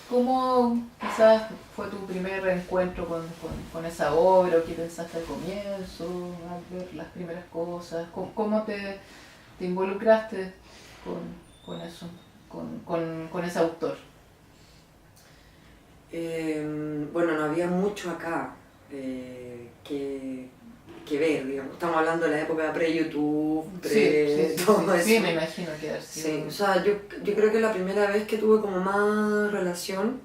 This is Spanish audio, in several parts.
¿Cómo quizás fue tu primer reencuentro con esa obra o qué pensaste al comienzo, al ver las primeras cosas? ¿Cómo te involucraste con eso, con ese autor? Bueno, no había mucho acá que ver, digamos. Estamos hablando de la época pre-YouTube, todo eso. Sí, me imagino que haber sido. Sí, o sea, yo creo que la primera vez que tuve como más relación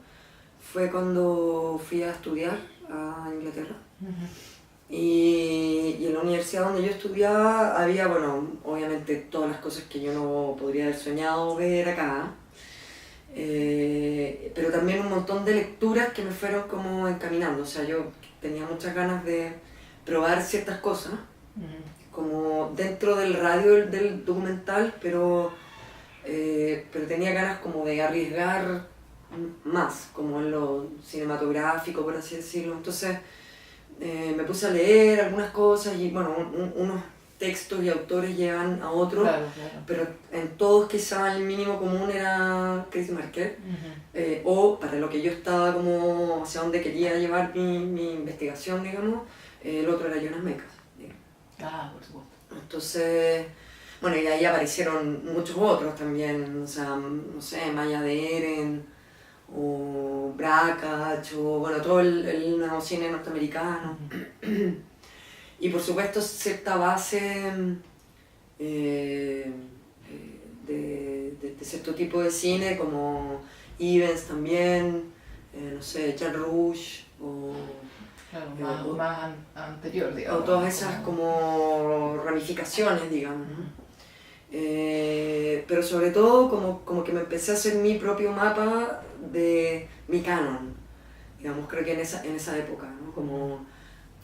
fue cuando fui a estudiar a Inglaterra. Y en la universidad donde yo estudiaba había, bueno, obviamente todas las cosas que yo no podría haber soñado ver acá. Pero también un montón de lecturas que me fueron como encaminando. O sea, yo tenía muchas ganas de probar ciertas cosas, como dentro del radio del documental, pero tenía ganas como de arriesgar más, como en lo cinematográfico, por así decirlo. Entonces me puse a leer algunas cosas y bueno, unos textos y autores llevan a otros, Claro. pero en todos quizá el mínimo común era Chris Marker, o para lo que yo estaba como hacia donde quería llevar mi investigación, digamos, el otro era Jonas Mekas. Por supuesto. Entonces, bueno, y ahí aparecieron muchos otros también, o sea, no sé, Maya Deren, o Brakhage, o bueno, todo el neocine norteamericano. Y por supuesto cierta base de cierto tipo de cine, como Ivens también, no sé, Jean Rouge, Claro, más anterior, digamos. o todas esas como ramificaciones, digamos, ¿no? Pero sobre todo como que me empecé a hacer mi propio mapa de mi canon, digamos, creo que en esa época, ¿no? Como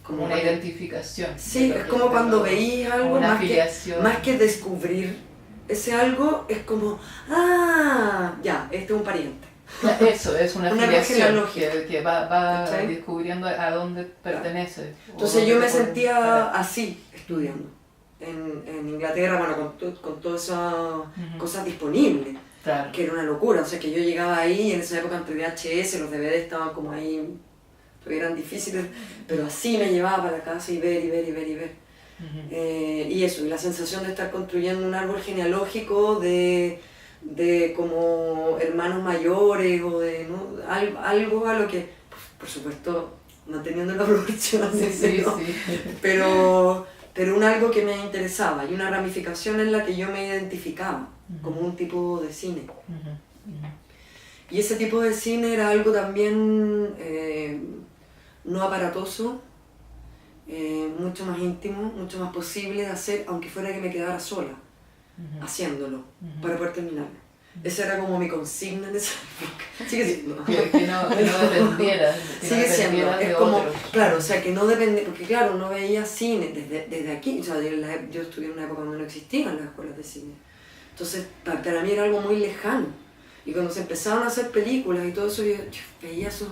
una identificación. Sí, es como cuando veís algo, más que descubrir ese algo, es como, ya, este es un pariente. Eso, es una afiliación que va ¿Cachai? descubriendo a dónde pertenece. Entonces yo me sentía así, estudiando. En Inglaterra, bueno, con todas esas cosas disponibles, Claro. que era una locura. O sea, que yo llegaba ahí, en esa época entre VHS, los DVD estaban como ahí, eran difíciles, pero así me llevaba para la casa y ver. Y eso, y la sensación de estar construyendo un árbol genealógico de como hermanos mayores o de, ¿no? algo a lo que, por supuesto, manteniendo la proporción, Sí. pero un algo que me interesaba y una ramificación en la que yo me identificaba como un tipo de cine. Y ese tipo de cine era algo también no aparatoso, mucho más íntimo, mucho más posible de hacer, aunque fuera que me quedara sola haciéndolo, para poder terminarlo. Esa era como mi consigna en esa época. Sigue siendo. Que no dependiera. Sigue siendo. Es como, claro, o sea, que no depende, porque claro, no veía cine desde aquí. O sea, yo estudié en una época donde no existían las escuelas de cine. Entonces, para mí era algo muy lejano. Y cuando se empezaron a hacer películas y todo eso, yo veía eso.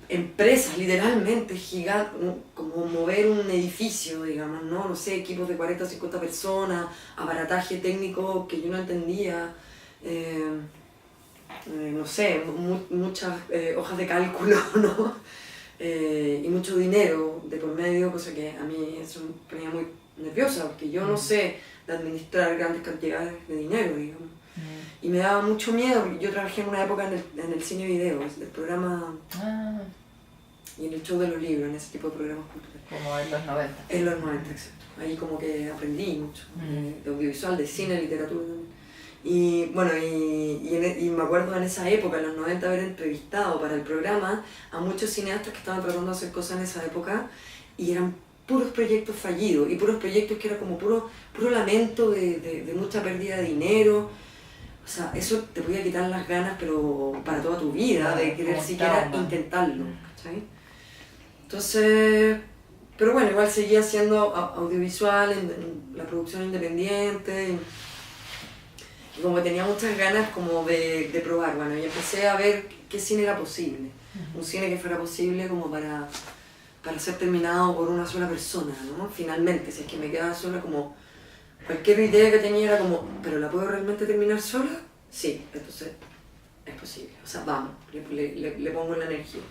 Empresas literalmente gigantes, como mover un edificio, digamos, no sé, equipos de 40 o 50 personas, aparataje técnico que yo no entendía, no sé, muchas hojas de cálculo, ¿no? Y mucho dinero de por medio, cosa que a mí eso me ponía muy nerviosa, porque yo no sé de administrar grandes cantidades de dinero, digamos. Y me daba mucho miedo, porque yo trabajé en una época en el cine video, el programa y en el show de los libros, en ese tipo de programas culturales. Como en los 90. En los 90, exacto. Ahí como que aprendí mucho, de audiovisual, de cine, literatura también. Y bueno, y me acuerdo en esa época, en los 90, haber entrevistado para el programa a muchos cineastas que estaban tratando de hacer cosas en esa época y eran puros proyectos fallidos y puros proyectos que era como puro lamento de mucha pérdida de dinero. O sea, eso te podía quitar las ganas, pero para toda tu vida, de querer siquiera intentarlo, ¿cachai? Entonces, pero bueno, igual seguía haciendo audiovisual, en la producción independiente, y como tenía muchas ganas como de probar, bueno, y empecé a ver qué cine era posible, un cine que fuera posible como para ser terminado por una sola persona, ¿no? Finalmente, si es que me quedaba sola, como cualquier idea que tenía era como, ¿pero la puedo realmente terminar sola? Sí, entonces es posible, o sea, vamos, le pongo la energía.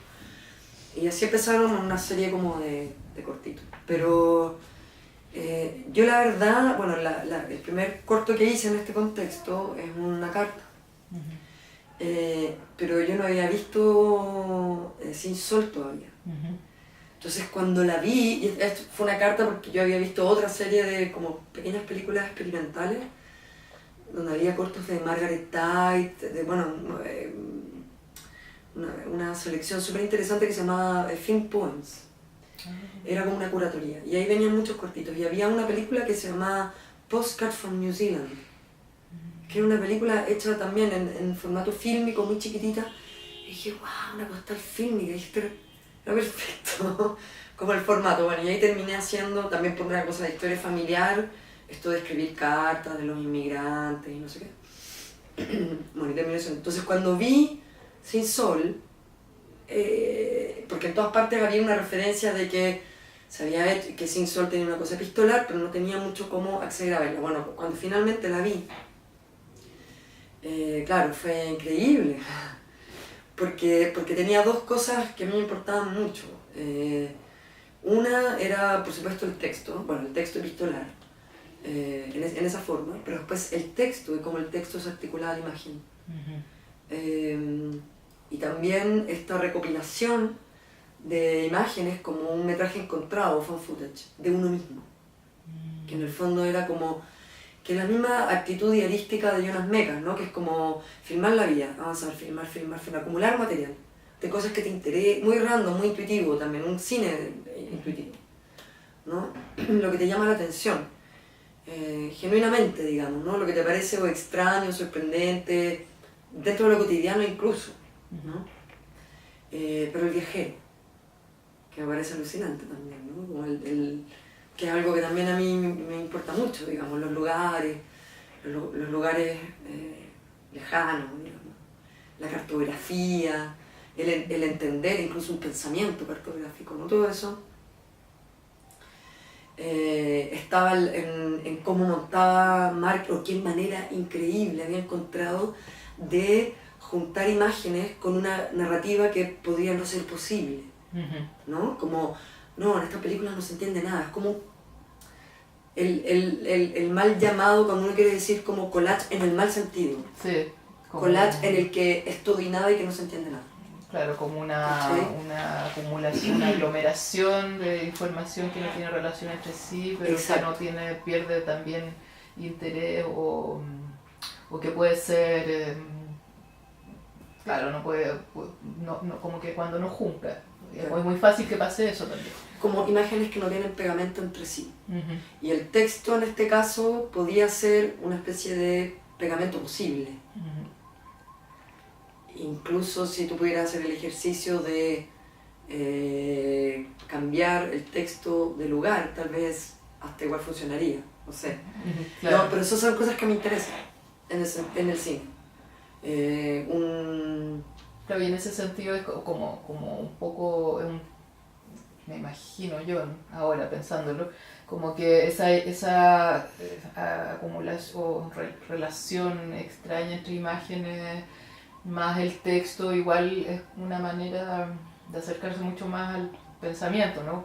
Y así empezaron una serie como de cortitos. Pero yo la verdad, bueno, el primer corto que hice en este contexto es una carta. Pero yo no había visto Sin Sol todavía. Entonces cuando la vi, y esto fue una carta porque yo había visto otra serie de como pequeñas películas experimentales, donde había cortos de Margaret Tait, una selección súper interesante que se llamaba Film Poems. Era como una curatoría. Y ahí venían muchos cortitos. Y había una película que se llamaba Postcard from New Zealand, que era una película hecha también en formato fílmico, muy chiquitita. Y dije, wow, una postal fílmica. Y dije, era perfecto, como el formato. Bueno, y ahí terminé haciendo, también por una cosa de historia familiar, esto de escribir cartas de los inmigrantes y no sé qué. Bueno, y terminé eso. Entonces cuando vi Sin Sol, porque en todas partes había una referencia de que se había hecho, que Sin Sol tenía una cosa epistolar, pero no tenía mucho cómo acceder a verla. Bueno, cuando finalmente la vi, claro, fue increíble, porque tenía dos cosas que a mí me importaban mucho. Una era, por supuesto, el texto epistolar, en esa forma, pero después el texto y cómo el texto se articula a la imagen. Y también esta recopilación de imágenes como un metraje encontrado, fan footage, de uno mismo. Que en el fondo era como que la misma actitud diarística de Jonas Mekas, ¿no? Que es como filmar la vida, avanzar, filmar, acumular material de cosas que te interesen, muy random, muy intuitivo también, un cine intuitivo, ¿no? Lo que te llama la atención, genuinamente, digamos, ¿no? Lo que te parece o extraño, sorprendente, dentro de lo cotidiano incluso, ¿no? Pero el viajero, que me parece alucinante también, ¿no? Como que es algo que también a mí me importa mucho, digamos, los lugares lejanos, digamos, la cartografía, el entender incluso un pensamiento cartográfico, ¿no? Todo eso estaba en cómo montaba Mark, o qué manera increíble había encontrado de juntar imágenes con una narrativa que podría no ser posible, ¿no? Como, no, en esta película no se entiende nada, es como el mal llamado, cuando uno quiere decir como collage en el mal sentido. Sí. Collage en el que es todo y nada y que no se entiende nada. Claro, como una acumulación, una aglomeración de información que no tiene relación entre sí, pero Exacto. que pierde también interés o que puede ser, claro, como que cuando no junta. Claro. Es muy fácil que pase eso también. Como imágenes que no tienen pegamento entre sí. Y el texto en este caso podía ser una especie de pegamento posible. Incluso si tú pudieras hacer el ejercicio de cambiar el texto de lugar, tal vez hasta igual funcionaría, no sé. Claro. No, pero esas son cosas que me interesan en el cine. Claro, y en ese sentido es como un poco, me imagino yo ahora pensándolo, como que esa acumulación o relación extraña entre imágenes más el texto igual es una manera de acercarse mucho más al pensamiento, ¿no?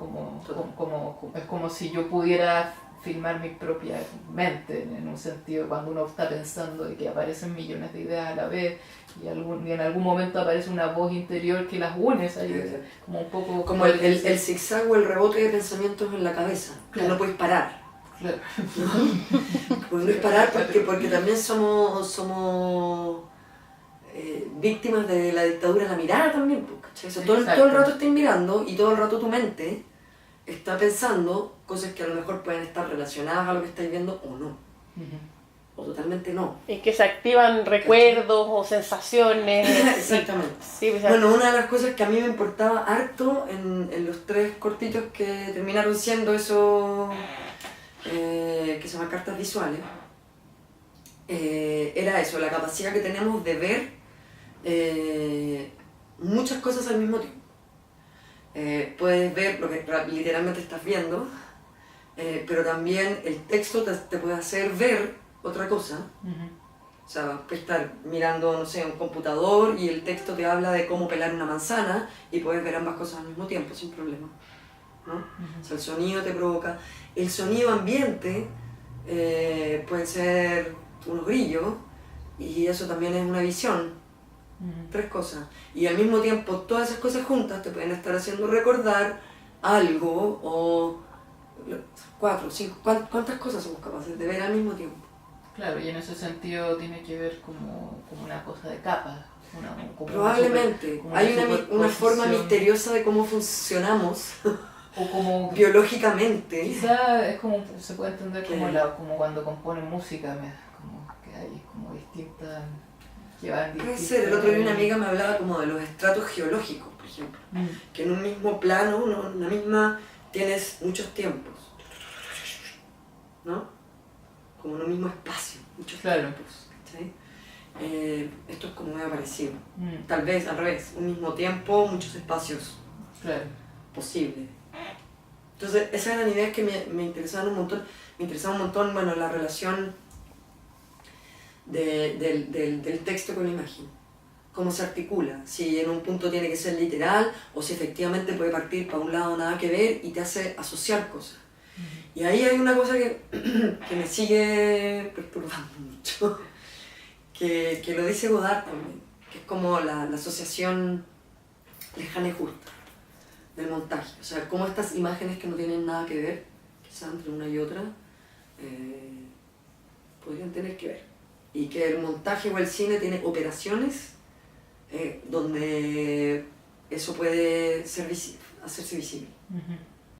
Es como si yo pudiera filmar mi propia mente, en un sentido, cuando uno está pensando y que aparecen millones de ideas a la vez y en algún momento aparece una voz interior que las unes ahí, como un poco... Como el zigzag o el rebote de pensamientos en la cabeza, claro. Que no puedes parar. Claro. No puedes parar porque también somos víctimas de la dictadura de la mirada también, ¿cachai? O sea, todo el rato estás mirando y todo el rato tu mente está pensando cosas que a lo mejor pueden estar relacionadas a lo que estáis viendo o no. O totalmente no. Y que se activan recuerdos o sensaciones. Exactamente. Sí, pues, bueno, una de las cosas que a mí me importaba harto en los 3 cortitos que terminaron siendo eso, que se llaman cartas visuales, era eso, la capacidad que tenemos de ver muchas cosas al mismo tiempo. Puedes ver lo que literalmente estás viendo, pero también el texto te puede hacer ver otra cosa, O sea, puedes estar mirando, no sé, un computador y el texto te habla de cómo pelar una manzana y puedes ver ambas cosas al mismo tiempo, sin problema, ¿no? O sea, el sonido te provoca. El sonido ambiente puede ser unos grillos y eso también es una visión. Tres cosas. Y al mismo tiempo todas esas cosas juntas te pueden estar haciendo recordar algo o 4, 5, ¿cuántas cosas somos capaces de ver al mismo tiempo? Claro, y en ese sentido tiene que ver como una cosa de capas. Probablemente. Hay una forma misteriosa de cómo funcionamos o como biológicamente. Quizá es como, se puede entender como cuando componen música, como que hay como distintas... Puede ser, el otro día una amiga me hablaba como de los estratos geológicos, por ejemplo. Que en un mismo plano, en la misma, tienes muchos tiempos. ¿No? Como en un mismo espacio, muchos tiempos. ¿Sí? Esto es como medio parecido. Tal vez al revés, un mismo tiempo, muchos espacios posibles. Entonces, esas eran ideas que me interesaban un montón. Me interesaba un montón, bueno, la relación del texto con la imagen. Cómo se articula. Si en un punto tiene que ser literal o si efectivamente puede partir para un lado nada que ver y te hace asociar cosas. Y ahí hay una cosa que me sigue perturbando mucho, que lo dice Godard también, que es como la asociación lejana y justa del montaje. O sea, cómo estas imágenes que no tienen nada que ver, quizás entre una y otra, podrían tener que ver. Y que el montaje o el cine tiene operaciones donde eso puede ser hacerse visible.